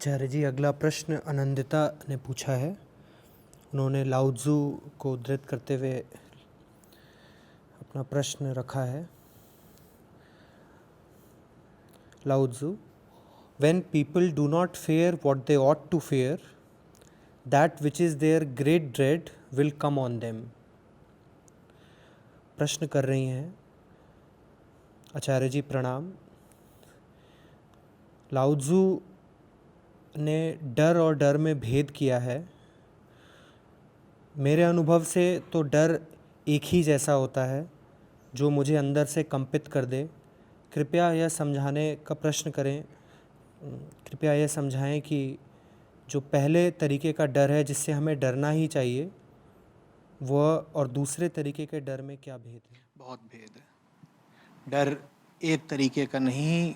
आचार्य जी, अगला प्रश्न आनंदिता ने पूछा है। उन्होंने लाओ त्ज़ू को उद्धृत करते हुए अपना प्रश्न रखा है। लाओ Tzu, when people do not fear what they ought to fear, that which is their great dread will come on them। प्रश्न कर रही हैं आचार्य जी, प्रणाम। लाओ त्ज़ू ने डर और डर में भेद किया है। मेरे अनुभव से तो डर एक ही जैसा होता है जो मुझे अंदर से कंपित कर दे। कृपया यह समझाने का प्रश्न करें, कृपया यह समझाएं कि जो पहले तरीके का डर है जिससे हमें डरना ही चाहिए, वह और दूसरे तरीके के डर में क्या भेद है? बहुत भेद है। डर एक तरीके का नहीं,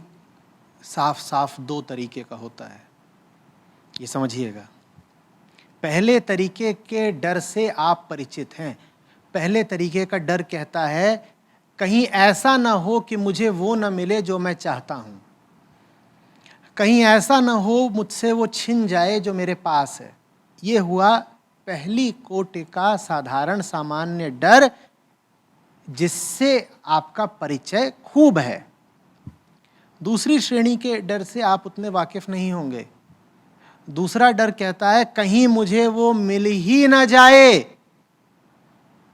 साफ साफ दो तरीके का होता है, ये समझिएगा। पहले तरीके के डर से आप परिचित हैं। पहले तरीके का डर कहता है कहीं ऐसा ना हो कि मुझे वो ना मिले जो मैं चाहता हूं, कहीं ऐसा ना हो मुझसे वो छिन जाए जो मेरे पास है। ये हुआ पहली कोटि का साधारण सामान्य डर, जिससे आपका परिचय खूब है। दूसरी श्रेणी के डर से आप उतने वाकिफ नहीं होंगे। दूसरा डर कहता है कहीं मुझे वो मिल ही ना जाए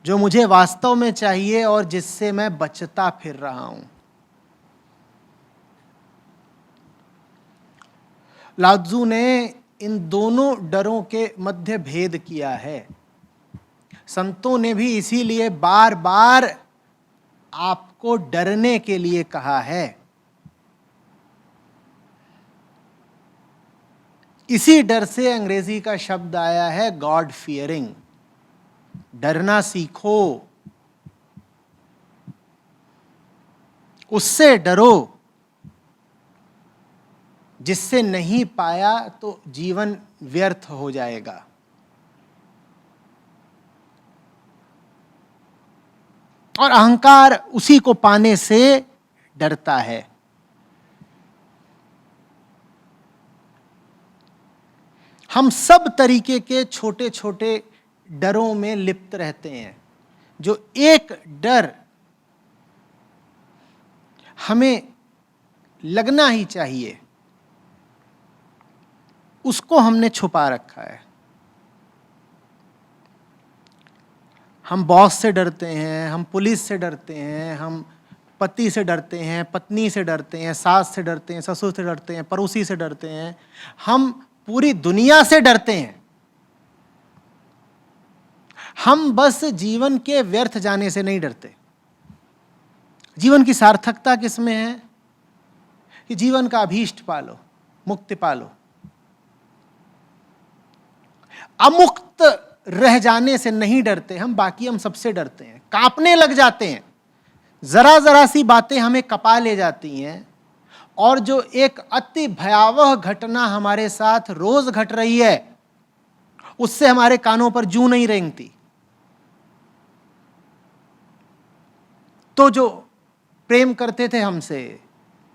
जो मुझे वास्तव में चाहिए और जिससे मैं बचता फिर रहा हूं। लाओ त्ज़ू ने इन दोनों डरों के मध्य भेद किया है। संतों ने भी इसीलिए बार बार आपको डरने के लिए कहा है। इसी डर से अंग्रेजी का शब्द आया है गॉड फियरिंग। डरना सीखो, उससे डरो जिससे नहीं पाया तो जीवन व्यर्थ हो जाएगा। और अहंकार उसी को पाने से डरता है। हम सब तरीके के छोटे छोटे डरों में लिप्त रहते हैं। जो एक डर हमें लगना ही चाहिए, उसको हमने छुपा रखा है। हम बॉस से डरते हैं, हम पुलिस से डरते हैं, हम पति से डरते हैं, पत्नी से डरते हैं, सास से डरते हैं, ससुर से डरते हैं, पड़ोसी से डरते हैं, हम पूरी दुनिया से डरते हैं। हम बस जीवन के व्यर्थ जाने से नहीं डरते। जीवन की सार्थकता किसमें है? कि जीवन का अभीष्ट पालो, मुक्ति पालो। अमुक्त रह जाने से नहीं डरते हम, बाकी हम सबसे डरते हैं, कांपने लग जाते हैं। जरा जरा सी बातें हमें कपा ले जाती हैं, और जो एक अति भयावह घटना हमारे साथ रोज घट रही है, उससे हमारे कानों पर जूं नहीं रेंगती। तो जो प्रेम करते थे हमसे,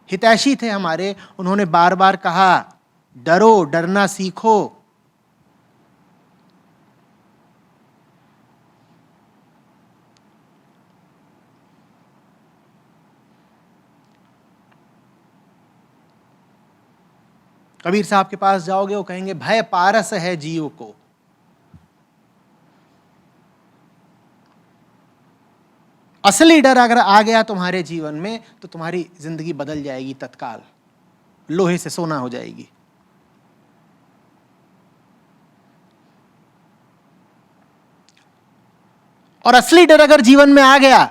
हितैषी थे हमारे, उन्होंने बार बार कहा डरो, डरना सीखो। कबीर साहब के पास जाओगे, वो कहेंगे भय पारस है जीव को। असली डर अगर आ गया तुम्हारे जीवन में तो तुम्हारी जिंदगी बदल जाएगी तत्काल, लोहे से सोना हो जाएगी। और असली डर अगर जीवन में आ गया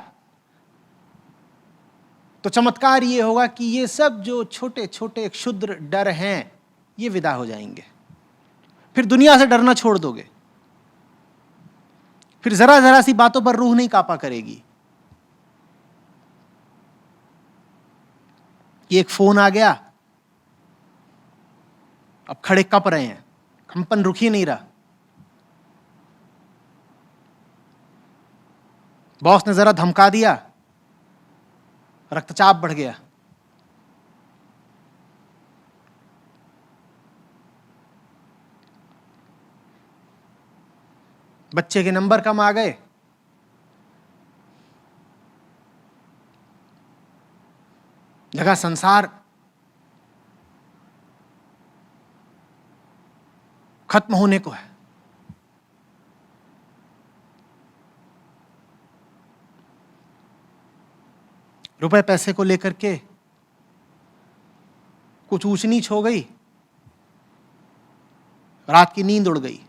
तो चमत्कार ये होगा कि ये सब जो छोटे छोटे क्षुद्र डर हैं, ये विदा हो जाएंगे। फिर दुनिया से डरना छोड़ दोगे। फिर जरा जरा सी बातों पर रूह नहीं कांपा करेगी। ये एक फोन आ गया, अब खड़े कप रहे हैं, कंपन रुक ही नहीं रहा। बॉस ने जरा धमका दिया, रक्तचाप बढ़ गया। बच्चे के नंबर कम आ गए, लगा संसार खत्म होने को है। रुपए पैसे को लेकर के कुछ ऊंच नीच हो गई, रात की नींद उड़ गई।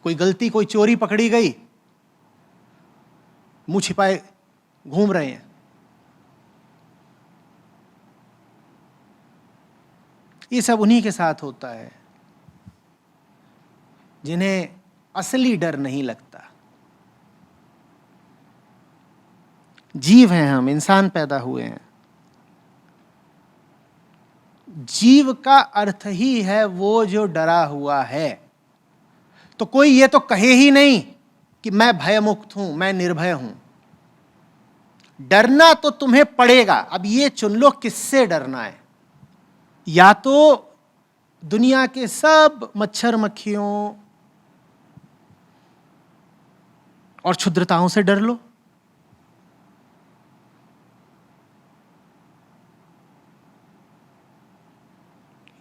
कोई गलती, कोई चोरी पकड़ी गई, मुंह छिपाए घूम रहे हैं। ये सब उन्हीं के साथ होता है जिन्हें असली डर नहीं लगता। जीव हैं हम, इंसान पैदा हुए हैं। जीव का अर्थ ही है वो जो डरा हुआ है। तो कोई ये तो कहे ही नहीं कि मैं भयमुक्त हूं, मैं निर्भय हूं। डरना तो तुम्हें पड़ेगा। अब ये चुन लो किससे डरना है। या तो दुनिया के सब मच्छर मक्खियों और क्षुद्रताओं से डर लो,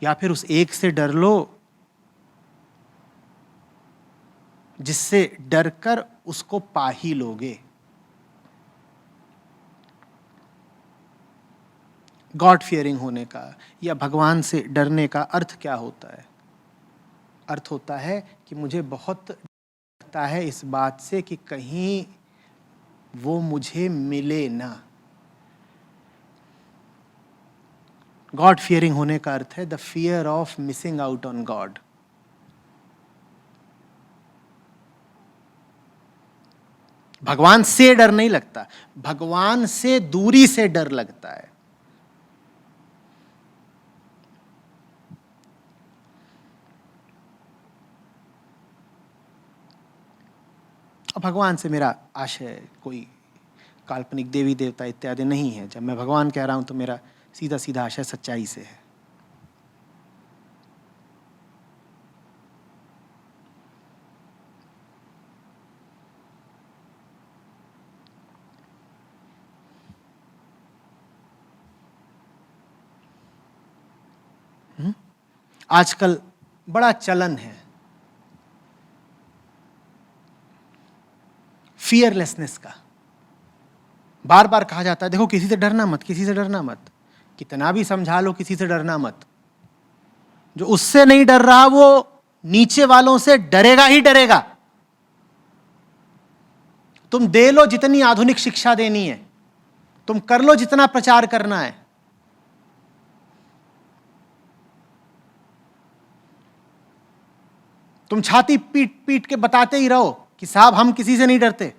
या फिर उस एक से डर लो जिससे डरकर उसको पा ही लोगे। गॉड फियरिंग होने का या भगवान से डरने का अर्थ क्या होता है? अर्थ होता है कि मुझे बहुत लगता है इस बात से कि कहीं वो मुझे मिले ना। गॉड फियरिंग होने का अर्थ है the fear of missing out on God. भगवान से डर नहीं लगता, भगवान से दूरी से डर लगता है। भगवान से मेरा आशय कोई काल्पनिक देवी देवता इत्यादि नहीं है। जब मैं भगवान कह रहा हूं तो मेरा सीधा सीधा आशय सच्चाई से है। आजकल बड़ा चलन है फियरलेसनेस का। बार बार कहा जाता है देखो किसी से डरना मत, किसी से डरना मत। कितना भी समझा लो किसी से डरना मत, जो उससे नहीं डर रहा वो नीचे वालों से डरेगा ही डरेगा। तुम दे लो जितनी आधुनिक शिक्षा देनी है, तुम कर लो जितना प्रचार करना है, तुम छाती पीट पीट के बताते ही रहो कि साहब हम किसी से नहीं डरते,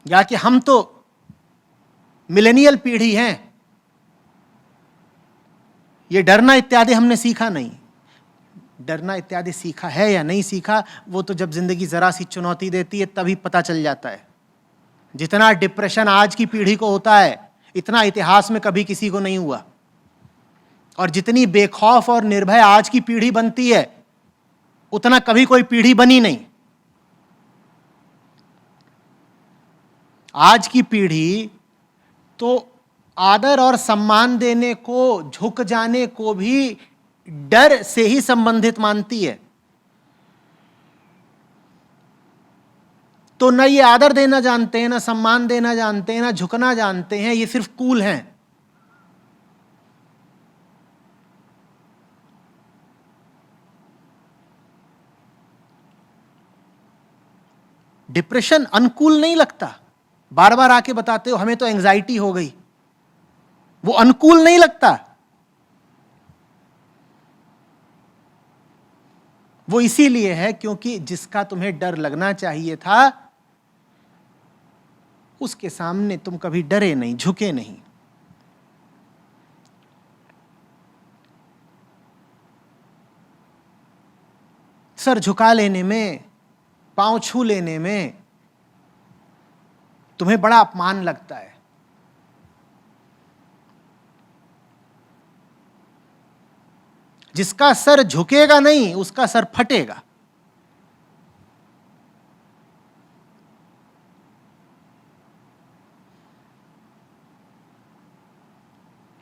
या कि हम तो मिलेनियल पीढ़ी हैं, ये डरना इत्यादि हमने सीखा नहीं। डरना इत्यादि सीखा है या नहीं सीखा वो तो जब जिंदगी जरा सी चुनौती देती है तभी पता चल जाता है। जितना डिप्रेशन आज की पीढ़ी को होता है इतना इतिहास में कभी किसी को नहीं हुआ। और जितनी बेखौफ और निर्भय आज की पीढ़ी बनती है उतना कभी कोई पीढ़ी बनी नहीं। आज की पीढ़ी तो आदर और सम्मान देने को, झुक जाने को भी डर से ही संबंधित मानती है। तो न ये आदर देना जानते हैं, न सम्मान देना जानते हैं, न झुकना जानते हैं, ये सिर्फ कूल हैं। डिप्रेशन अनुकूल नहीं लगता। बार बार आके बताते हो हमें तो एंजाइटी हो गई, वो अनुकूल नहीं लगता। वो इसीलिए है क्योंकि जिसका तुम्हें डर लगना चाहिए था उसके सामने तुम कभी डरे नहीं, झुके नहीं। सर झुका लेने में, पांव छू लेने में तुम्हें बड़ा अपमान लगता है। जिसका सर झुकेगा नहीं उसका सर फटेगा।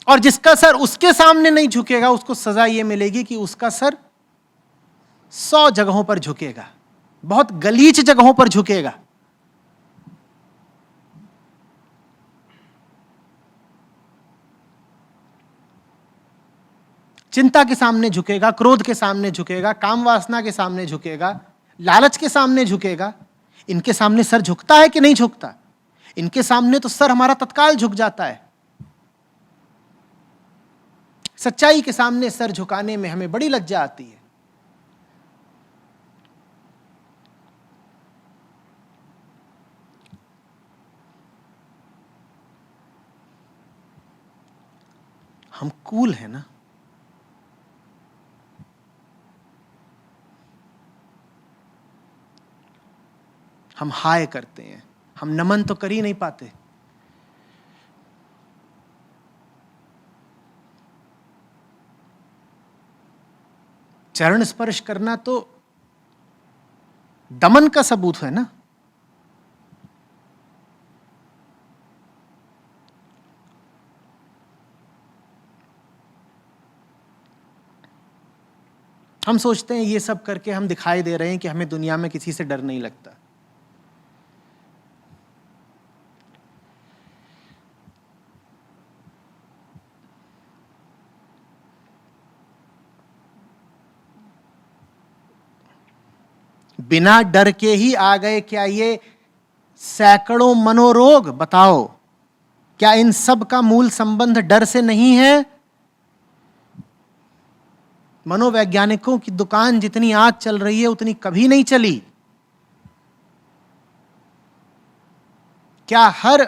और जिसका सर उसके सामने नहीं झुकेगा उसको सजा यह मिलेगी कि उसका सर 100 जगहों पर झुकेगा, बहुत गलीच जगहों पर झुकेगा। चिंता के सामने झुकेगा, क्रोध के सामने झुकेगा, काम वासना के सामने झुकेगा, लालच के सामने झुकेगा। इनके सामने सर झुकता है कि नहीं झुकता? इनके सामने तो सर हमारा तत्काल झुक जाता है। सच्चाई के सामने सर झुकाने में हमें बड़ी लज्जा आती है। हम कूल हैं ना, हम हाय करते हैं, हम नमन तो कर ही नहीं पाते। चरण स्पर्श करना तो दमन का सबूत है ना। हम सोचते हैं ये सब करके हम दिखाई दे रहे हैं कि हमें दुनिया में किसी से डर नहीं लगता। बिना डर के ही आ गए क्या ये सैकड़ों मनोरोग? बताओ, क्या इन सब का मूल संबंध डर से नहीं है? मनोवैज्ञानिकों की दुकान जितनी आज चल रही है उतनी कभी नहीं चली। क्या हर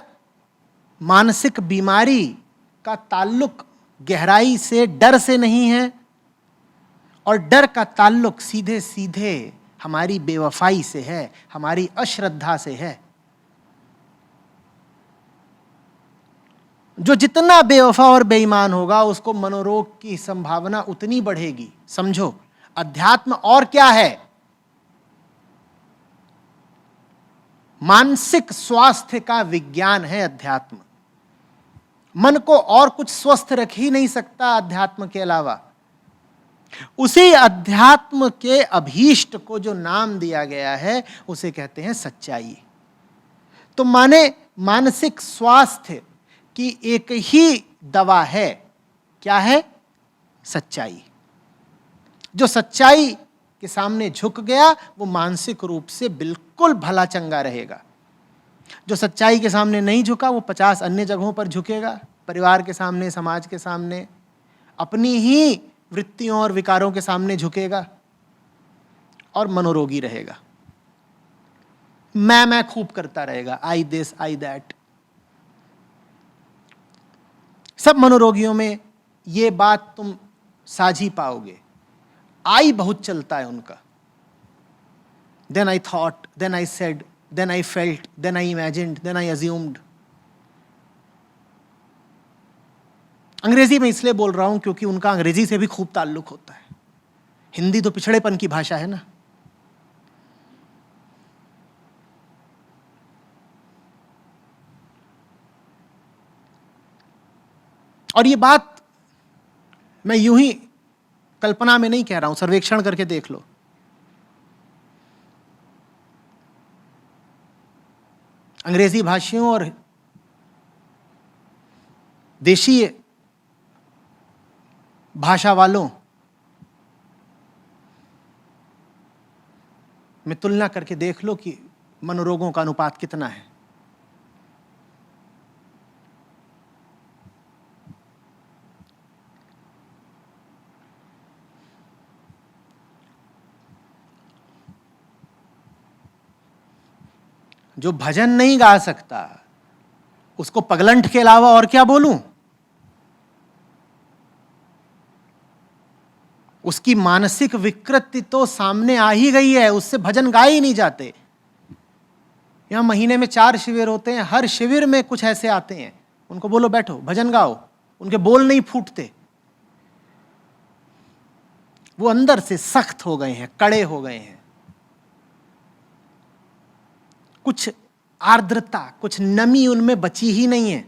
मानसिक बीमारी का ताल्लुक गहराई से डर से नहीं है? और डर का ताल्लुक सीधे सीधे हमारी बेवफाई से है, हमारी अश्रद्धा से है। जो जितना बेवफा और बेईमान होगा उसको मनोरोग की संभावना उतनी बढ़ेगी। समझो, अध्यात्म और क्या है? मानसिक स्वास्थ्य का विज्ञान है अध्यात्म। मन को और कुछ स्वस्थ रख ही नहीं सकता अध्यात्म के अलावा। उसी अध्यात्म के अभीष्ट को जो नाम दिया गया है उसे कहते हैं सच्चाई। तो माने मानसिक स्वास्थ्य की एक ही दवा है, क्या है? सच्चाई। जो सच्चाई के सामने झुक गया वो मानसिक रूप से बिल्कुल भला चंगा रहेगा। जो सच्चाई के सामने नहीं झुका वो 50 अन्य जगहों पर झुकेगा, परिवार के सामने, समाज के सामने, अपनी ही वृत्तियों और विकारों के सामने झुकेगा और मनोरोगी रहेगा। मैं खूब करता रहेगा, आई दिस आई दैट। सब मनोरोगियों में ये बात तुम साझी पाओगे। आई बहुत चलता है उनका। Then I thought, then I said, then I felt, then I imagined, then I assumed. अंग्रेजी में इसलिए बोल रहा हूं क्योंकि उनका अंग्रेजी से भी खूब ताल्लुक होता है। हिंदी तो पिछड़ेपन की भाषा है ना। और ये बात मैं यूं ही कल्पना में नहीं कह रहा हूं, सर्वेक्षण करके देख लो। अंग्रेजी भाषियों और देशीय भाषा वालों में तुलना करके देख लो कि मनोरोगों का अनुपात कितना है। जो भजन नहीं गा सकता उसको पगलंठ के अलावा और क्या बोलूं? उसकी मानसिक विकृति तो सामने आ ही गई है, उससे भजन गाए ही नहीं जाते। यहां महीने में 4 शिविर होते हैं, हर शिविर में कुछ ऐसे आते हैं, उनको बोलो बैठो भजन गाओ, उनके बोल नहीं फूटते। वो अंदर से सख्त हो गए हैं, कड़े हो गए हैं। कुछ आर्द्रता, कुछ नमी उनमें बची ही नहीं है।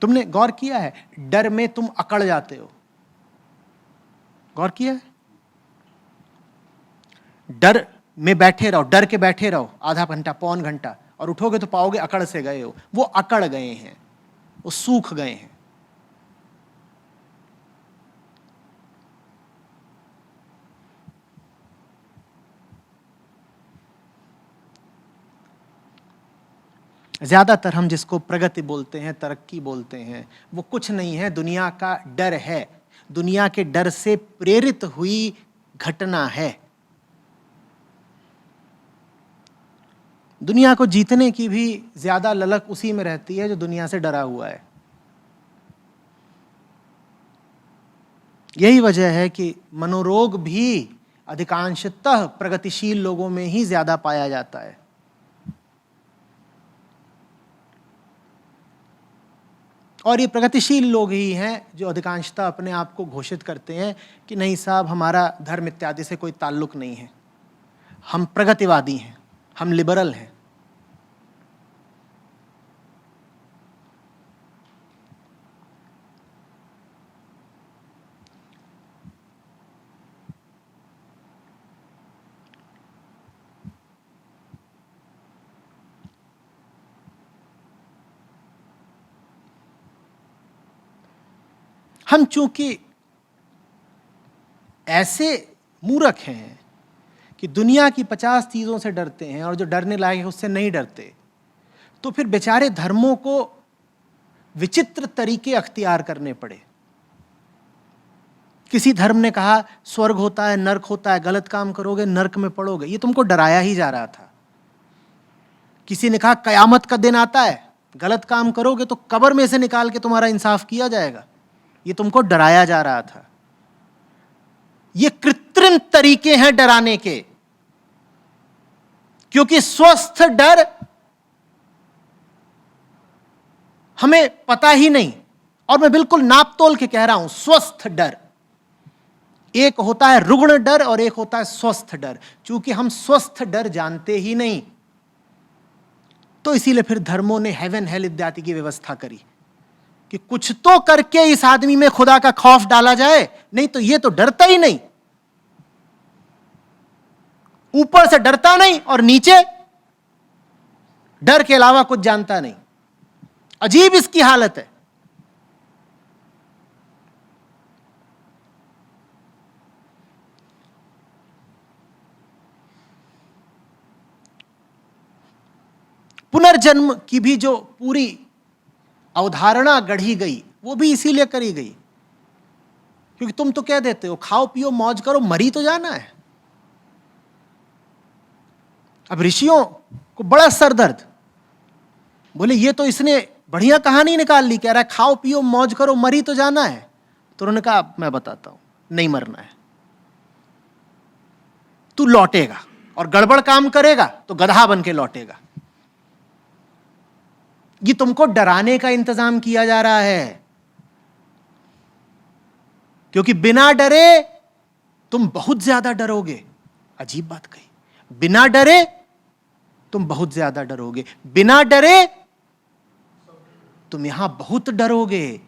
तुमने गौर किया है, डर में तुम अकड़ जाते हो? गौर किया है? डर में बैठे रहो, डर के बैठे रहो आधा घंटा, पौन घंटा, और उठोगे तो पाओगे अकड़ से गए हो। वो अकड़ गए हैं, वो सूख गए हैं। ज्यादातर हम जिसको प्रगति बोलते हैं, तरक्की बोलते हैं, वो कुछ नहीं है, दुनिया का डर है। दुनिया के डर से प्रेरित हुई घटना है। दुनिया को जीतने की भी ज्यादा ललक उसी में रहती है जो दुनिया से डरा हुआ है। यही वजह है कि मनोरोग भी अधिकांशतः प्रगतिशील लोगों में ही ज्यादा पाया जाता है। और ये प्रगतिशील लोग ही हैं जो अधिकांशतः अपने आप को घोषित करते हैं कि नहीं साहब, हमारा धर्म इत्यादि से कोई ताल्लुक नहीं है, हम प्रगतिवादी हैं, हम लिबरल हैं। हम चूंकि ऐसे मूर्ख हैं कि दुनिया की 50 चीजों से डरते हैं और जो डरने लायक है उससे नहीं डरते, तो फिर बेचारे धर्मों को विचित्र तरीके अख्तियार करने पड़े। किसी धर्म ने कहा स्वर्ग होता है, नर्क होता है, गलत काम करोगे नर्क में पड़ोगे। ये तुमको डराया ही जा रहा था। किसी ने कहा कयामत का दिन आता है, गलत काम करोगे तो कब्र में से निकाल के तुम्हारा इंसाफ किया जाएगा। ये तुमको डराया जा रहा था। ये कृत्रिम तरीके हैं डराने के, क्योंकि स्वस्थ डर हमें पता ही नहीं। और मैं बिल्कुल नाप तोल के कह रहा हूं, स्वस्थ डर एक होता है रुग्ण डर और एक होता है स्वस्थ डर। चूंकि हम स्वस्थ डर जानते ही नहीं, तो इसीलिए फिर धर्मों ने हेवन हेल इत्यादि की व्यवस्था करी कि कुछ तो करके इस आदमी में खुदा का खौफ डाला जाए, नहीं तो ये तो डरता ही नहीं। ऊपर से डरता नहीं और नीचे डर के अलावा कुछ जानता नहीं। अजीब इसकी हालत है। पुनर्जन्म की भी जो पूरी अवधारणा गढ़ी गई, वो भी इसीलिए करी गई क्योंकि तुम तो कह देते हो खाओ पियो मौज करो, मरी तो जाना है। अब ऋषियों को बड़ा सरदर्द, बोले ये तो इसने बढ़िया कहानी निकाल ली, कह रहा है खाओ पियो मौज करो, मरी तो जाना है। तो उन्होंने कहा मैं बताता हूं, नहीं मरना है। तू लौटेगा और गड़बड़ काम करेगा तो गधा बन के लौटेगा। ये तुमको डराने का इंतजाम किया जा रहा है, क्योंकि बिना डरे तुम बहुत ज्यादा डरोगे। अजीब बात कही, बिना डरे तुम बहुत ज्यादा डरोगे, बिना डरे तुम यहां बहुत डरोगे।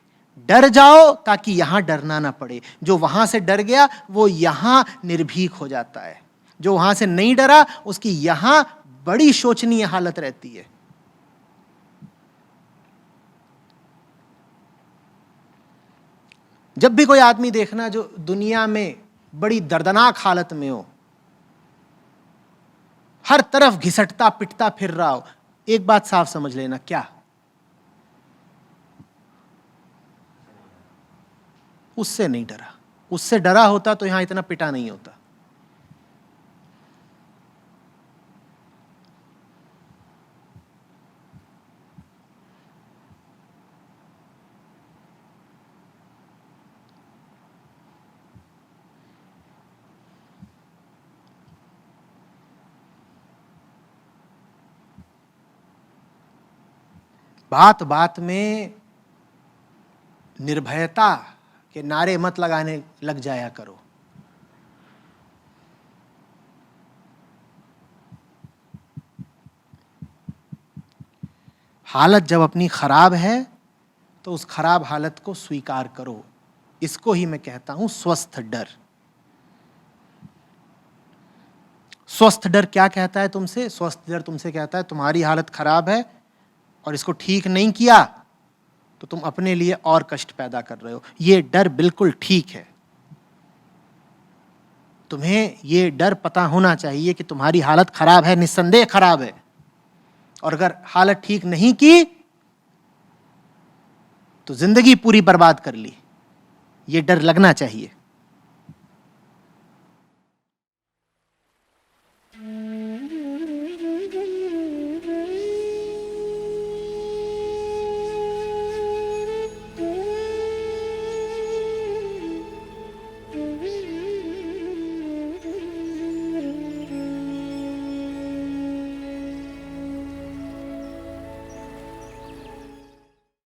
डर जाओ ताकि यहां डरना ना पड़े। जो वहां से डर गया वो यहां निर्भीक हो जाता है, जो वहां से नहीं डरा उसकी यहां बड़ी शोचनीय हालत रहती है। जब भी कोई आदमी देखना जो दुनिया में बड़ी दर्दनाक हालत में हो, हर तरफ घिसटता पिटता फिर रहा हो, एक बात साफ समझ लेना, क्या उससे नहीं डरा। उससे डरा होता तो यहां इतना पिटा नहीं होता। बात बात में निर्भयता के नारे मत लगाने लग जाया करो। हालत जब अपनी खराब है तो उस खराब हालत को स्वीकार करो। इसको ही मैं कहता हूं स्वस्थ डर। स्वस्थ डर क्या कहता है तुमसे? स्वस्थ डर तुमसे कहता है तुम्हारी हालत खराब है और इसको ठीक नहीं किया तो तुम अपने लिए और कष्ट पैदा कर रहे हो। ये डर बिल्कुल ठीक है। तुम्हें ये डर पता होना चाहिए कि तुम्हारी हालत खराब है, निस्संदेह खराब है, और अगर हालत ठीक नहीं की तो जिंदगी पूरी बर्बाद कर ली। ये डर लगना चाहिए।